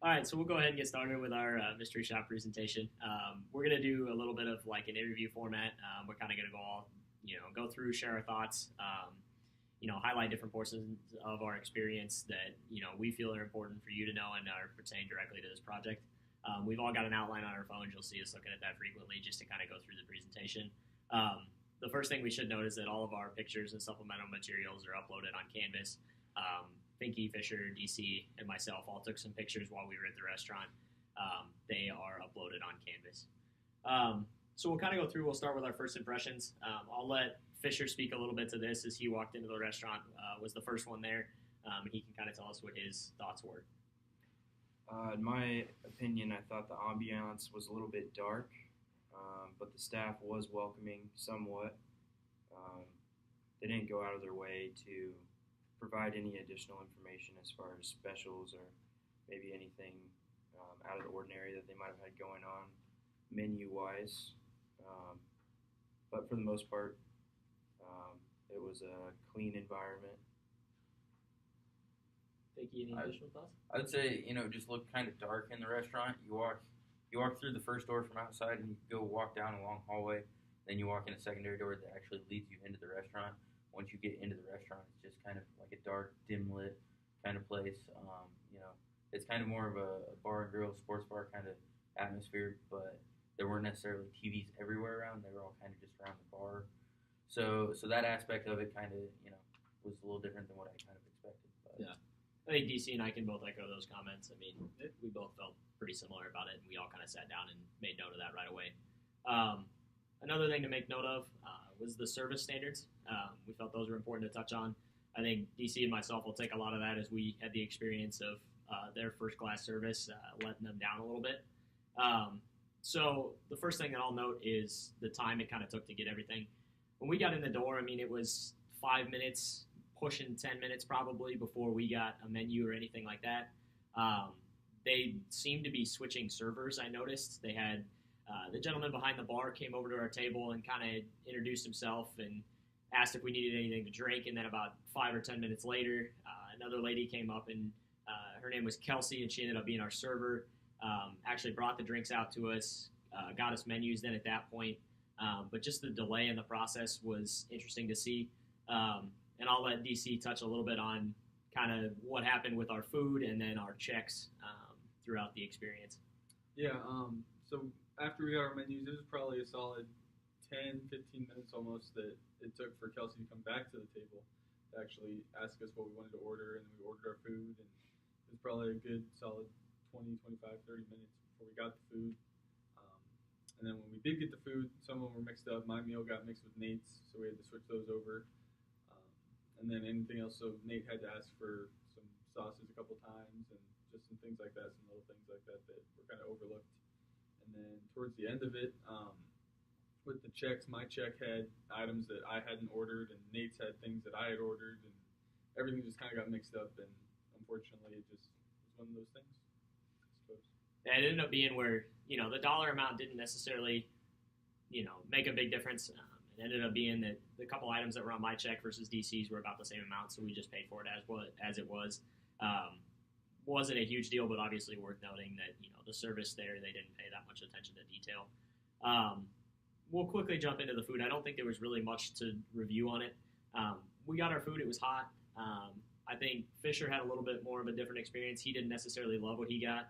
All right, so we'll go ahead and get started with our mystery shop presentation. We're gonna do a little bit of like an interview format. We're kind of gonna go through, share our thoughts, highlight different portions of our experience that we feel are important for you to know and are pertain directly to this project. We've all got an outline on our phones. You'll see us looking at that frequently just to kind of go through the presentation. The first thing we should note is that all of our pictures and supplemental materials are uploaded on Canvas. Finke, Fisher, DC, and myself all took some pictures while we were at the restaurant. They are uploaded on Canvas. So we'll kind of go through. We'll start with our first impressions. I'll let Fisher speak a little bit to this as he walked into the restaurant, was the first one there, and he can kind of tell us what his thoughts were. In my opinion, I thought the ambiance was a little bit dark, but the staff was welcoming somewhat. They didn't go out of their way to provide any additional information as far as specials or maybe anything out of the ordinary that they might have had going on menu-wise. But for the most part, it was a clean environment. Thank you. Any additional thoughts? I would say, just look kind of dark in the restaurant. You walk through the first door from outside and you go walk down a long hallway. Then you walk in a secondary door that actually leads you into the restaurant. Once you get into the restaurant, it's just kind of like a dark, dim-lit kind of place. It's kind of more of a bar and grill, sports bar kind of atmosphere, but there weren't necessarily TVs everywhere around. They were all kind of just around the bar. So that aspect of it kind of, was a little different than what I kind of expected. But. Yeah. I think DC and I can both echo those comments. I mean, we both felt pretty similar about it, and we all kind of sat down and made note of that right away. Another thing to make note of was the service standards. We felt those were important to touch on. I think DC and myself will take a lot of that as we had the experience of their first-class service, letting them down a little bit. So the first thing that I'll note is the time it kind of took to get everything. When we got in the door, I mean, it was 5 minutes, pushing 10 minutes probably before we got a menu or anything like that. They seemed to be switching servers, I noticed. They had the gentleman behind the bar came over to our table and kind of introduced himself and asked if we needed anything to drink. And then about 5 or 10 minutes later, another lady came up, and her name was Kelsey, and she ended up being our server. Actually brought the drinks out to us, got us menus then at that point. But just the delay in the process was interesting to see. And I'll let DC touch a little bit on kind of what happened with our food and then our checks throughout the experience. Yeah, so after we got our menus, it was probably a solid 10, 15 minutes almost that it took for Kelsey to come back to the table to actually ask us what we wanted to order, and then we ordered our food, and it was probably a good solid 20, 25, 30 minutes before we got the food. And then when we did get the food, some of them were mixed up. My meal got mixed with Nate's, so we had to switch those over. And then anything else, so Nate had to ask for some sauces a couple times and just some things like that, some little things like that that were kind of overlooked. And then towards the end of it, with the checks, my check had items that I hadn't ordered, and Nate's had things that I had ordered, and everything just kind of got mixed up, and unfortunately it just was one of those things, I suppose. Yeah, it ended up being where, the dollar amount didn't necessarily, make a big difference. It ended up being that the couple items that were on my check versus DC's were about the same amount, so we just paid for it as it was. Wasn't a huge deal, but obviously worth noting that, the service there, they didn't pay that much attention to detail. We'll quickly jump into the food. I don't think there was really much to review on it. We got our food. It was hot. I think Fisher had a little bit more of a different experience. He didn't necessarily love what he got.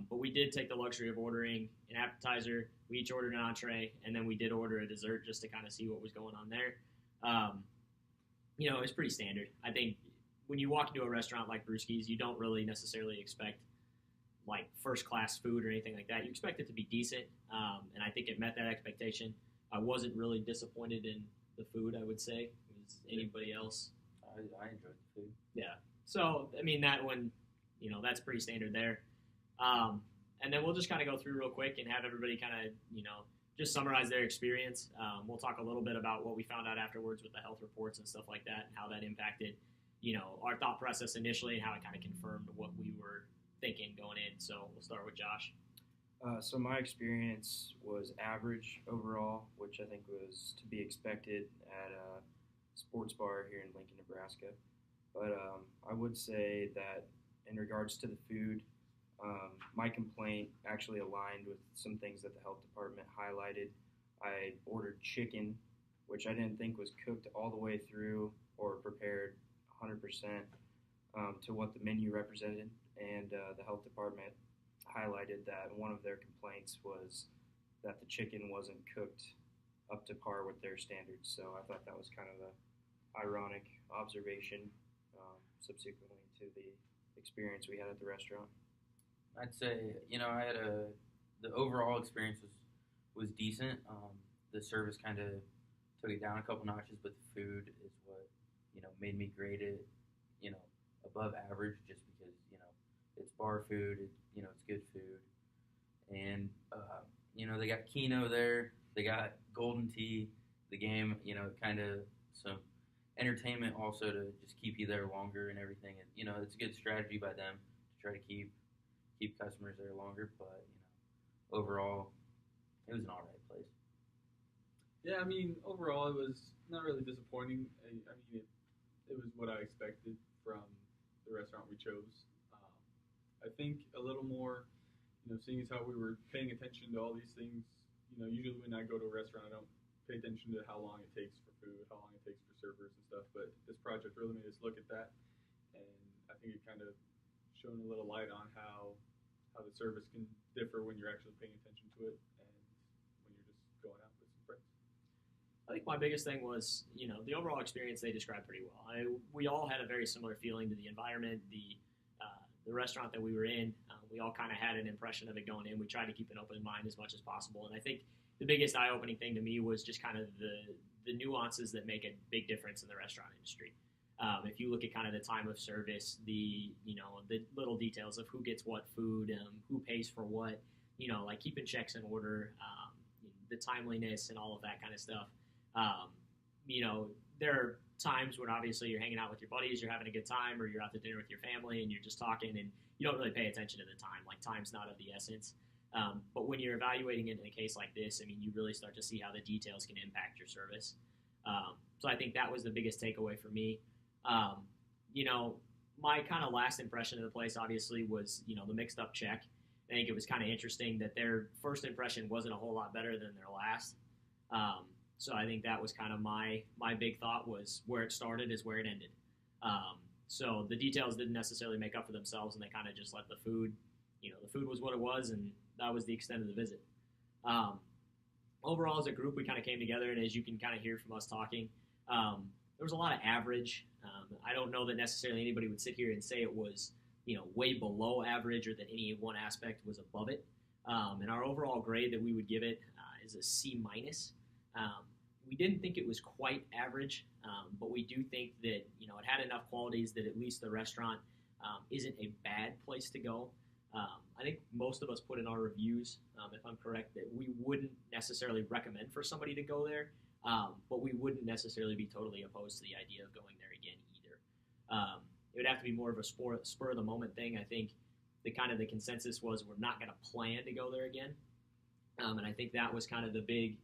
But we did take the luxury of ordering an appetizer. We each ordered an entree, and then we did order a dessert just to kind of see what was going on there. It was pretty standard. I think when you walk into a restaurant like Brewski's, you don't really necessarily expect like first-class food or anything like that. You expect it to be decent, and I think it met that expectation. I wasn't really disappointed in the food, I would say. Was anybody else? I enjoyed the food. Yeah. So, I mean, that one, that's pretty standard there. And then we'll just kind of go through real quick and have everybody kind of, just summarize their experience. We'll talk a little bit about what we found out afterwards with the health reports and stuff like that, and how that impacted, our thought process initially, and how it kind of confirmed what we were thinking going in. So we'll start with Josh. So my experience was average overall, which I think was to be expected at a sports bar here in Lincoln, Nebraska. But I would say that in regards to the food, My complaint actually aligned with some things that the health department highlighted. I ordered chicken, which I didn't think was cooked all the way through or prepared 100% to what the menu represented, and the health department highlighted that one of their complaints was that the chicken wasn't cooked up to par with their standards. So I thought that was kind of a ironic observation subsequently to the experience we had at the restaurant. I'd say, I had the overall experience was decent. The service kind of took it down a couple notches, but the food is what, made me grade it, above average just because, it's bar food, it's good food. And, they got Keno there, they got Golden Tea, the game, kind of some entertainment also to just keep you there longer and everything. And, it's a good strategy by them to try to keep customers there longer, but overall, it was an all right place. Yeah, I mean, overall, it was not really disappointing. I mean, it was what I expected from the restaurant we chose. I think a little more, seeing as how we were paying attention to all these things. Usually when I go to a restaurant, I don't pay attention to how long it takes for food, how long it takes for servers and stuff. But this project really made us look at that, and I think it kind of shone a little light on how the service can differ when you're actually paying attention to it and when you're just going out with some friends. I think my biggest thing was, the overall experience they described pretty well. We all had a very similar feeling to the environment, the restaurant that we were in. We all kind of had an impression of it going in. We tried to keep an open mind as much as possible. And I think the biggest eye-opening thing to me was just kind of the nuances that make a big difference in the restaurant industry. If you look at kind of the time of service, the little details of who gets what food, who pays for what, like keeping checks in order, the timeliness and all of that kind of stuff. There are times when obviously you're hanging out with your buddies, you're having a good time, or you're out to dinner with your family and you're just talking and you don't really pay attention to the time. Like, time's not of the essence. But when you're evaluating it in a case like this, I mean, you really start to see how the details can impact your service. So I think that was the biggest takeaway for me. My kind of last impression of the place obviously was, the mixed up check. I think it was kind of interesting that their first impression wasn't a whole lot better than their last. So I think that was kind of my big thought was where it started is where it ended. So the details didn't necessarily make up for themselves, and they kind of just let the food, the food was what it was, and that was the extent of the visit. Overall, as a group, we kind of came together, and as you can kind of hear from us talking, there was a lot of average. I don't know that necessarily anybody would sit here and say it was, way below average or that any one aspect was above it. And our overall grade that we would give it is a C minus. We didn't think it was quite average, but we do think that, it had enough qualities that at least the restaurant isn't a bad place to go. I think most of us put in our reviews, if I'm correct, that we wouldn't necessarily recommend for somebody to go there, but we wouldn't necessarily be totally opposed to the idea of going there again either. It would have to be more of a spur of the moment thing. I think the consensus was we're not going to plan to go there again, and I think that was kind of the big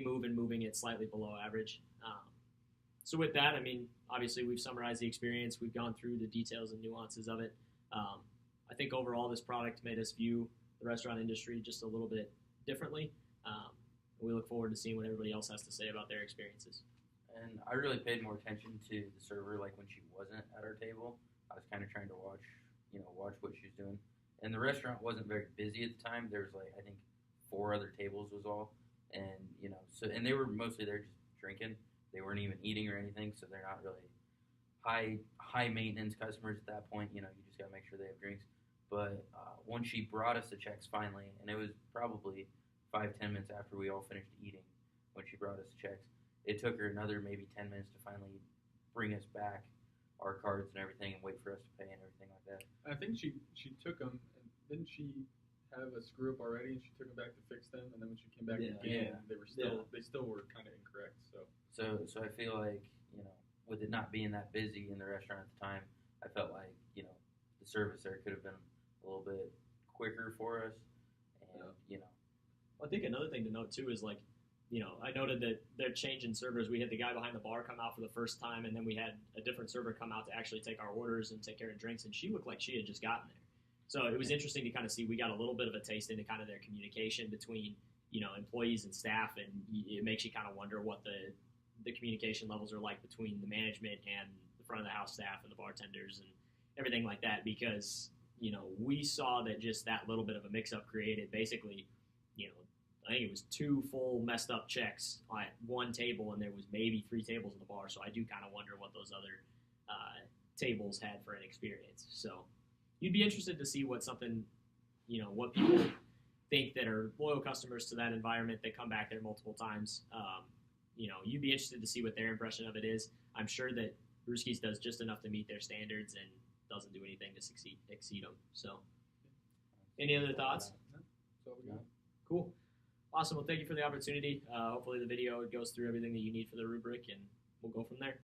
move in moving it slightly below average. So with that, I mean, obviously we've summarized the experience. We've gone through the details and nuances of it. I think overall this product made us view the restaurant industry just a little bit differently. We look forward to seeing what everybody else has to say about their experiences. And I really paid more attention to the server, like when she wasn't at our table. I was kind of trying to watch what she was doing. And the restaurant wasn't very busy at the time. There was I think 4 other tables was all. And, and they were mostly there just drinking. They weren't even eating or anything, so they're not really high maintenance customers at that point. You just got to make sure they have drinks. But once she brought us the checks finally, and it was probably 5-10 minutes after we all finished eating when she brought us the checks, it took her another maybe 10 minutes to finally bring us back our cards and everything and wait for us to pay and everything like that. I think she took them, and didn't she have a screw up already, and she took them back to fix them, and then when she came back again, they still were kind of incorrect. So I feel like, with it not being that busy in the restaurant at the time, I felt like, the service there could have been a little bit quicker for us. And, Well, I think another thing to note too is I noted that they're changing servers. We had the guy behind the bar come out for the first time, and then we had a different server come out to actually take our orders and take care of drinks, and she looked like she had just gotten there. So it was interesting to kind of see. We got a little bit of a taste into kind of their communication between employees and staff, and it makes you kind of wonder what the communication levels are like between the management and the front of the house staff and the bartenders and everything like that, because we saw that just that little bit of a mix-up created basically, I think it was 2 full messed up checks at one table, and there was maybe 3 tables at the bar. So I do kind of wonder what those other tables had for an experience. So you'd be interested to see what what people think that are loyal customers to that environment that come back there multiple times. You'd be interested to see what their impression of it is. I'm sure that Brewski's does just enough to meet their standards and doesn't do anything to exceed them. So, any other thoughts? No, that's all we got. Cool. Awesome. Well, thank you for the opportunity. Hopefully the video goes through everything that you need for the rubric, and we'll go from there.